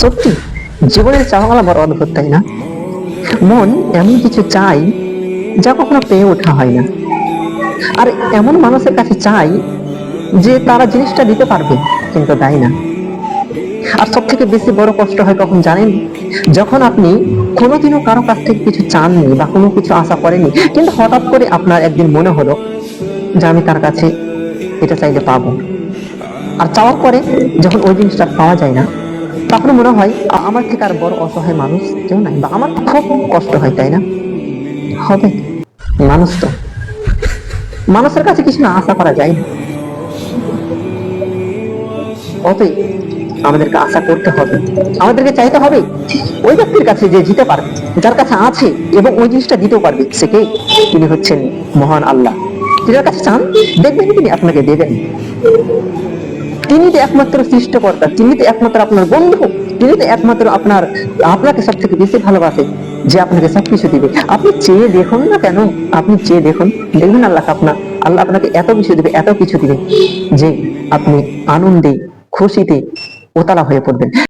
সত্যি জীবনের চাওয়াগুলো বড় অদ্ভুত, তাই না? মন এমন কিছু চাই যা কখনো পেয়ে ওঠা হয় না, আর এমন মানুষের কাছে চাই যে তারা জিনিসটা দিতে পারবে কিন্তু দেয় না। আর সব থেকে বেশি বড় কষ্ট হয় কখন জানেন? যখন আপনি কোনোদিনও কারো কাছ থেকে কিছু চাননি বা কোনো কিছু আশা করেননি, কিন্তু হঠাৎ করে আপনার একদিন মনে হলো যে আমি তার কাছে এটা চাইলে পাবো। আর চাওয়ার পরে যখন ওই জিনিসটা পাওয়া যায় না, তখন মনে হয় আমার থেকে আর বড় অসহায় মানুষ কেউ নাই, বা আমার খুব কষ্ট হয়, তাই না? হবে, মানুষ তো, মানুষের কাছে কিছু না আশা করা যায় না। অতএব আমাদেরকে আশা করতে হবে, আমাদেরকে চাইতে হবে ওই ব্যক্তির কাছে যে দিতে পারবে, যার কাছে আছে এবং ওই জিনিসটা দিতেও পারবে। সে কে? তিনি হচ্ছেন মহান আল্লাহ। যার কাছে চান, দেখবেন তিনি আপনাকে দেবেন। তিনি তো একমাত্র সৃষ্টিকর্তা, তিনি তো একমাত্র আপনার বন্ধু, তিনি তো একমাত্র আপনাকে সব থেকে বেশি ভালোবাসে, যে আপনাকে সবকিছু দিবে। আপনি চেয়ে দেখুন না কেন, আপনি চেয়ে দেখুন, দেখবেন আল্লাহ আপনাকে এত কিছু দিবে, এত কিছু দিবে যে আপনি আনন্দে খুশিতে ওতালা হয়ে পড়বেন।